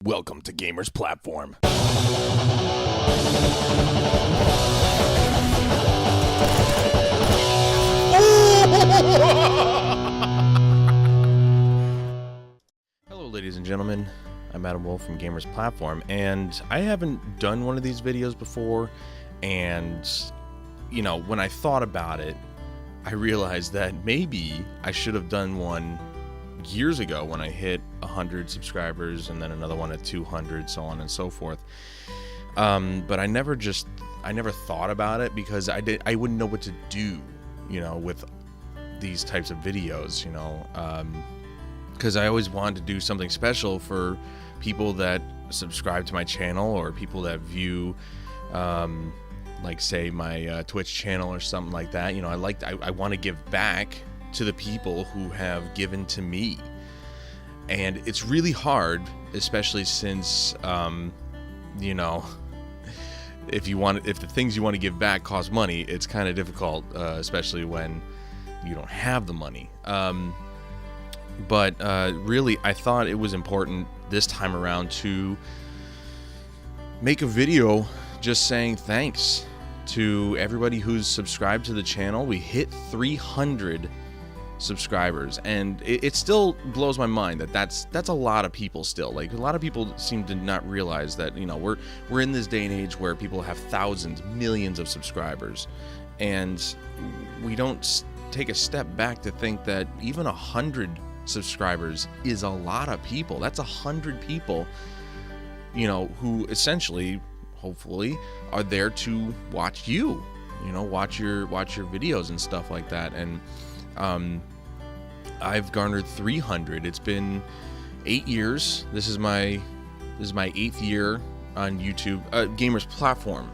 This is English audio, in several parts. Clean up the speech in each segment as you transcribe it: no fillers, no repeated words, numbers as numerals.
Welcome to Gamers Platform. Hello, ladies and gentlemen. I'm Adam Wolf from Gamers Platform, and I haven't done one of these videos before, and, you know, when I thought about it, I realized that maybe I should have done one years ago when I hit 100 subscribers and then another one at 200, so on and so forth. But I never thought about it because I wouldn't know what to do, you know, with these types of videos, you know, because I always wanted to do something special for people that subscribe to my channel or people that view, like say my Twitch channel or something like that. You know, I want to give back to the people who have given to me, and it's really hard, especially since you know, if the things you want to give back cost money, it's kind of difficult, especially when you don't have the money. But really, I thought it was important this time around to make a video just saying thanks to everybody who's subscribed to the channel. We hit 300 subscribers, and it still blows my mind that that's a lot of people still. Like, a lot of people seem to not realize that, you know, we're in this day and age where people have thousands, millions of subscribers, and we don't take a step back to think that even 100 subscribers is a lot of people. That's 100 people, you know, who essentially, hopefully, are there to watch you, you know, watch your videos and stuff like that. And I've garnered 300. It's been 8 years. This is my 8th year on YouTube. Gamers Platform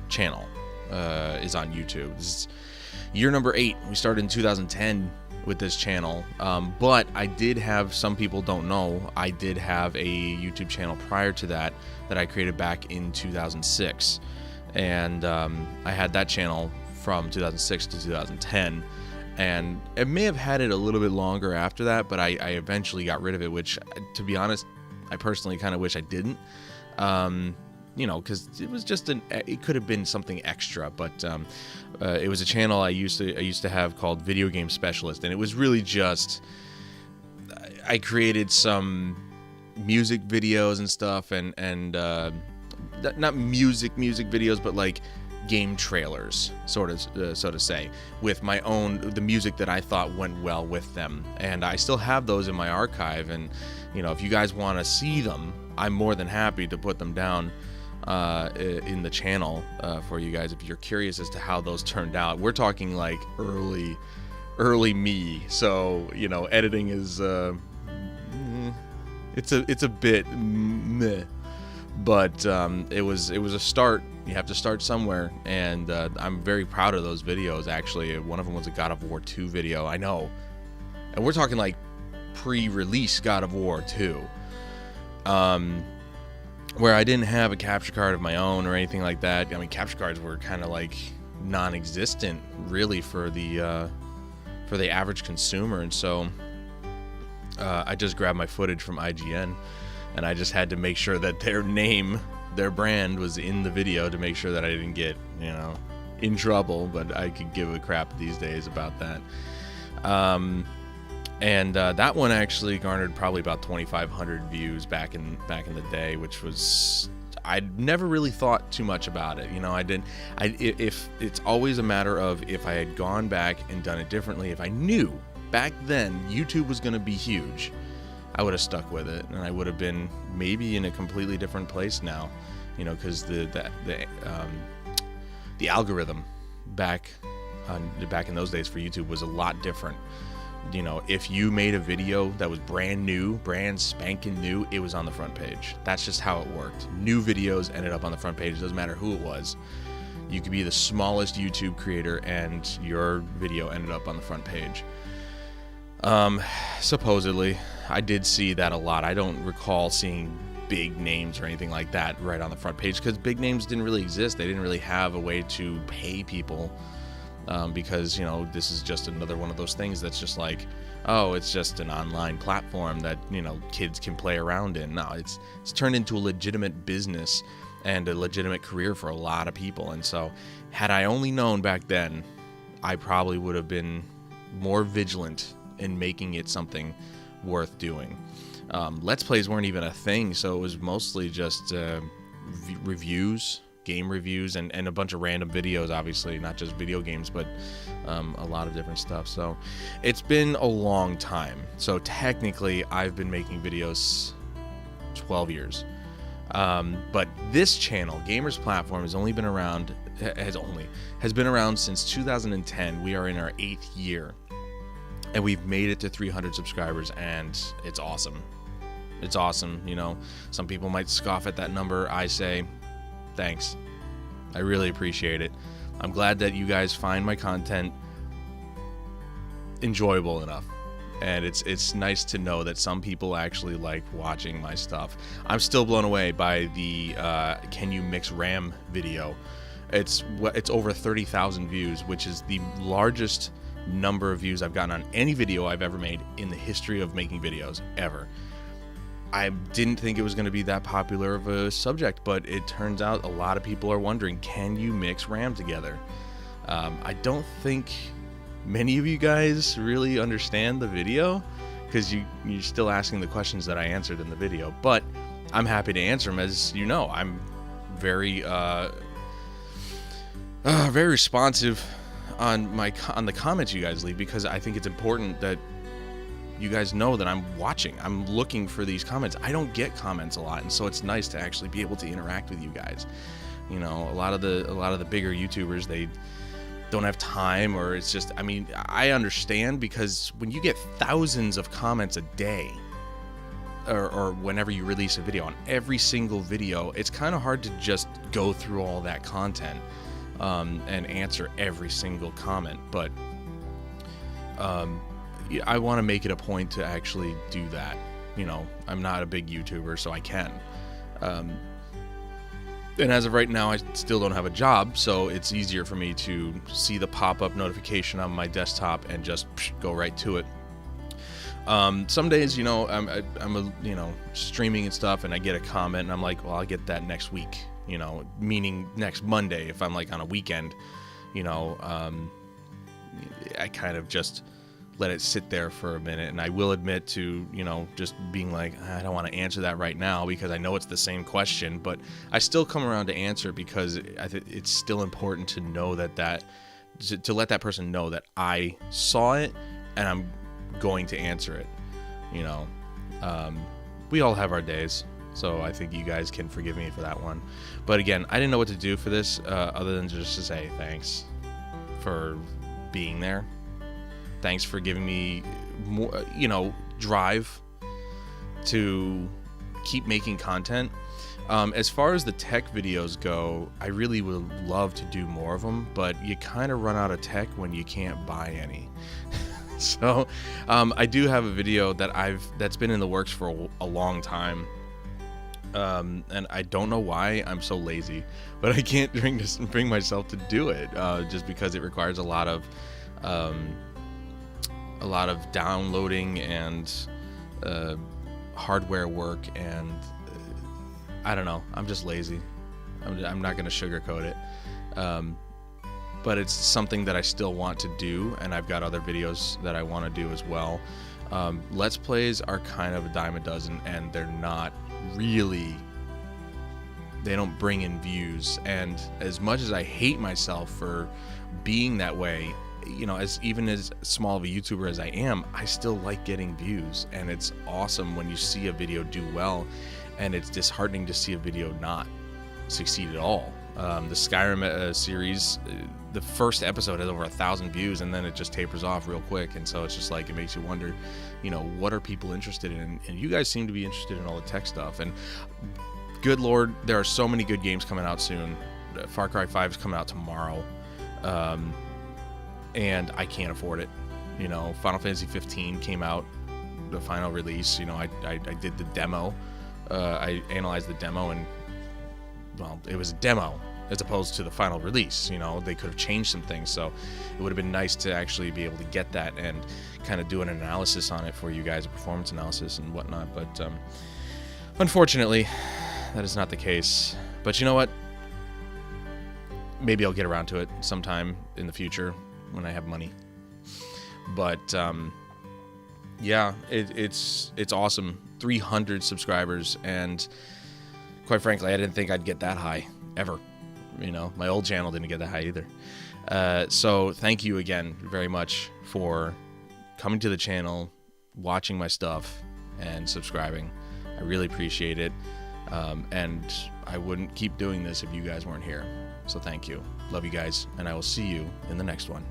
channel is on YouTube. This is year number 8. We started in 2010 with this channel, but I did have, some people don't know, I did have a YouTube channel prior to that I created back in 2006, and I had that channel from 2006 to 2010, and I may have had it a little bit longer after that, but I eventually got rid of it, which, to be honest, I personally kind of wish I didn't. You know, because it was just it could have been something extra, but it was a channel I used to have called Video Game Specialist, and it was really just, I created some music videos and stuff, and not music videos, but like game trailers, sort of, so to say, with my own, the music that I thought went well with them, and I still have those in my archive. And, you know, if you guys want to see them, I'm more than happy to put them down in the channel for you guys if you're curious as to how those turned out. We're talking like early me, so, you know, editing is it's a bit meh, but it was a start. You have to start somewhere, and I'm very proud of those videos. Actually, one of them was a God of War 2 video. I know, and we're talking like pre-release God of War 2. Where I didn't have a capture card of my own or anything like that. I mean, capture cards were kind of like non-existent, really, for the average consumer, and so I just grabbed my footage from IGN, and I just had to make sure that their brand was in the video to make sure that I didn't get, you know, in trouble. But I could give a crap these days about that. And that one actually garnered probably about 2,500 views back in the day, which was, I'd never really thought too much about it. You know, if it's always a matter of, if I had gone back and done it differently, if I knew back then YouTube was going to be huge, I would have stuck with it, and I would have been maybe in a completely different place now, you know, because the algorithm back in those days for YouTube was a lot different. You know, if you made a video that was brand spanking new, it was on the front page. That's just how it worked. New videos ended up on the front page. It doesn't matter who it was. You could be the smallest YouTube creator, and your video ended up on the front page. Supposedly, I did see that a lot. I don't recall seeing big names or anything like that right on the front page, because big names didn't really exist. They didn't really have a way to pay people because, you know, this is just another one of those things that's just like, oh, it's just an online platform that, you know, kids can play around in. No, it's turned into a legitimate business and a legitimate career for a lot of people. And so had I only known back then, I probably would have been more vigilant in making it something worth doing. Let's plays weren't even a thing, so it was mostly just reviews, game reviews, and a bunch of random videos, obviously, not just video games, but a lot of different stuff. So it's been a long time. So technically, I've been making videos 12 years. But this channel, Gamers Platform, has been around since 2010. We are in our 8th year, and we've made it to 300 subscribers, and it's awesome. It's awesome. You know, some people might scoff at that number. I say, thanks. I really appreciate it. I'm glad that you guys find my content enjoyable enough. And it's nice to know that some people actually like watching my stuff. I'm still blown away by the Can You Mix RAM video. It's over 30,000 views, which is the largest number of views I've gotten on any video I've ever made in the history of making videos ever. I didn't think it was going to be that popular of a subject, but it turns out a lot of people are wondering, can you mix RAM together? I don't think many of you guys really understand the video, because you're still asking the questions that I answered in the video, but I'm happy to answer them. As you know, I'm very very responsive on the comments you guys leave, because I think it's important that you guys know that I'm watching. I'm looking for these comments. I don't get comments a lot, and so it's nice to actually be able to interact with you guys. You know, a lot of the bigger YouTubers, they don't have time, or it's just, I mean, I understand, because when you get thousands of comments a day, or whenever you release a video, on every single video, it's kind of hard to just go through all that content and answer every single comment. But I want to make it a point to actually do that. You know, I'm not a big YouTuber, so I can. And as of right now, I still don't have a job, so it's easier for me to see the pop-up notification on my desktop and just go right to it. Some days, you know, I'm streaming and stuff, and I get a comment, and I'm like, well, I'll get that next week. You know, meaning next Monday if I'm like on a weekend. You know, I kind of just let it sit there for a minute, and I will admit to, you know, just being like, I don't want to answer that right now because I know it's the same question, but I still come around to answer, because I think it's still important to know to let that person know that I saw it and I'm going to answer it. You know, we all have our days, so I think you guys can forgive me for that one. But again, I didn't know what to do for this other than just to say thanks for being there. Thanks for giving me more, you know, drive to keep making content. As far as the tech videos go, I really would love to do more of them, but you kind of run out of tech when you can't buy any. So I do have a video that's been in the works for a long time. And I don't know why I'm so lazy, but I can't bring myself to do it, just because it requires a lot of downloading and hardware work, and I don't know, I'm just lazy. I'm not going to sugarcoat it, but it's something that I still want to do, and I've got other videos that I want to do as well. Let's plays are kind of a dime a dozen, and they're not really, they don't bring in views, and as much as I hate myself for being that way, you know, even as small of a YouTuber as I am, I still like getting views, and it's awesome when you see a video do well, and it's disheartening to see a video not succeed at all. The Skyrim series, the first episode has over 1,000 views, and then it just tapers off real quick, and so it's just like, it makes you wonder, you know, what are people interested in? And you guys seem to be interested in all the tech stuff, and good lord, there are so many good games coming out soon. Far Cry 5 is coming out tomorrow. And I can't afford it. You know, Final Fantasy 15 came out, the final release. You know, I did the demo. I analyzed the demo, and, well, it was a demo. as opposed to the final release. You know, they could have changed some things, so it would have been nice to actually be able to get that and kind of do an analysis on it for you guys, a performance analysis and whatnot. But unfortunately, that is not the case. But you know what? Maybe I'll get around to it sometime in the future when I have money. But yeah, it's awesome. 300 subscribers, and quite frankly, I didn't think I'd get that high ever. You know, my old channel didn't get that high either. So thank you again very much for coming to the channel, watching my stuff, and subscribing. I really appreciate it. And I wouldn't keep doing this if you guys weren't here. So thank you. Love you guys, and I will see you in the next one.